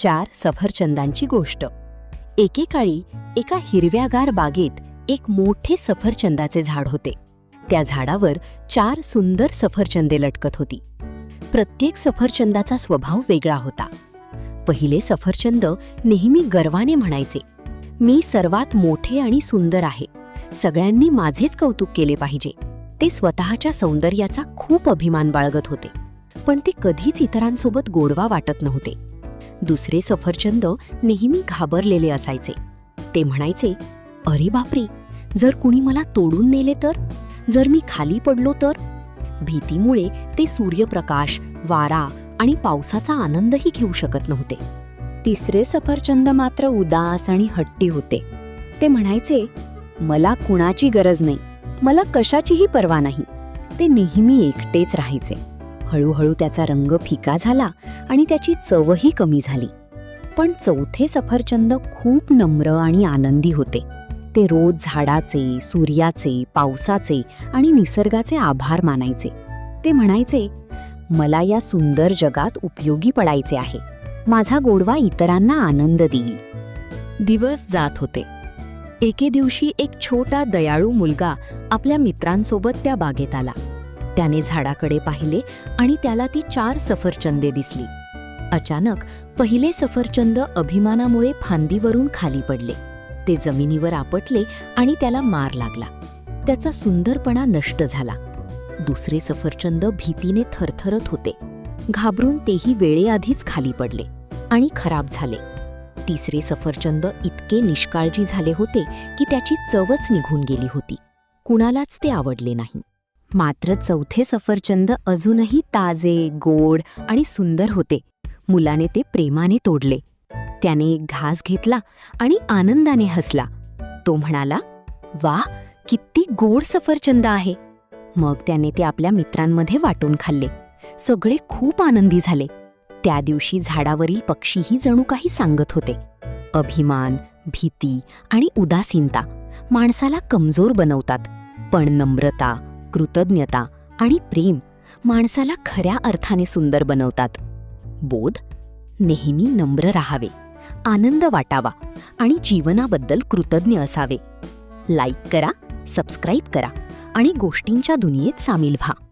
4 सफरचंदांची गोष्ट. एकेकाळी एका हिरव्यागार बागेत एक मोठे सफरचंदाचे झाड होते. त्या झाडावर 4 सुंदर सफरचंदे लटकत होती. प्रत्येक सफरचंदाचा स्वभाव वेगळा होता. पहिले सफरचंद नेहमी गर्वाने म्हणायचे, "मी सर्वात मोठे आणि सुंदर आहे. सगळ्यांनी माझेच कौतुक केले पाहिजे." ते स्वतःच्या सौंदर्याचा खूप अभिमान बाळगत होते, पण ते कधीच इतरांसोबत गोडवा वाटत नव्हते. दुसरे सफरचंद नेहमी घाबरलेले असायचे. ते म्हणायचे, "अरे बापरे, जर कुणी मला तोडून नेले तर? जर मी खाली पडलो तर?" भीतीमुळे ते सूर्यप्रकाश, वारा आणि पावसाचा आनंदही घेऊ शकत नव्हते. तिसरे सफरचंद मात्र उदास आणि हट्टी होते. ते म्हणायचे, "मला कुणाची गरज नाही, मला कशाचीही पर्वा नाही." ते नेहमी एकटेच राहायचे. हळूहळू त्याचा रंग फिका झाला आणि त्याची चवही कमी झाली. पण चौथे सफरचंद खूप नम्र आणि आनंदी होते. ते रोज झाडाचे, सूर्याचे, पावसाचे आणि निसर्गाचे आभार मानायचे. ते म्हणायचे, "मला या सुंदर जगात उपयोगी पडायचे आहे. माझा गोडवा इतरांना आनंद देईल." दिवस जात होते. एके दिवशी एक छोटा दयाळू मुलगा आपल्या मित्रांसोबत त्या बागेत आला. त्याने झाडाकडे पाहिले आणि त्याला ती 4 सफरचंदे दिसली. अचानक पहिले सफरचंद अभिमानामुळे फांदीवरून खाली पडले. ते जमिनीवर आपटले आणि त्याला मार लागला. त्याचा सुंदरपणा नष्ट झाला. दुसरे सफरचंद भीतीने थरथरत होते. घाबरून तेही वेळेआधीच खाली पडले आणि खराब झाले. तिसरे सफरचंद इतके निष्काळजी झाले होते की त्याची चवच निघून गेली होती. कुणालाच ते आवडले नाही. मात्र चौथे सफरचंद अजूनही ताजे, गोड आणि सुंदर होते. मुलाने ते प्रेमाने तोडले. त्याने एक घास घेतला आणि आनंदाने हसला. तो म्हणाला, "वाह, किती गोड सफरचंद आहे." मग त्याने ते आपल्या मित्रांमध्ये वाटून खाल्ले. सगळे खूप आनंदी झाले. त्या दिवशी झाडावरील पक्षीही जणू काही सांगत होते, "अभिमान, भीती आणि उदासीनता माणसाला कमजोर बनवतात, पण नम्रता, कृतज्ञता आणि प्रेम माणसाला खऱ्या अर्थाने सुंदर बनवतात." बोध: नेहमी नम्र राहावे, आनंद वाटावा आणि जीवनाबद्दल कृतज्ञ असावे. लाईक करा, सबस्क्राईब करा आणि गोष्टींच्या दुनियेत सामील व्हा.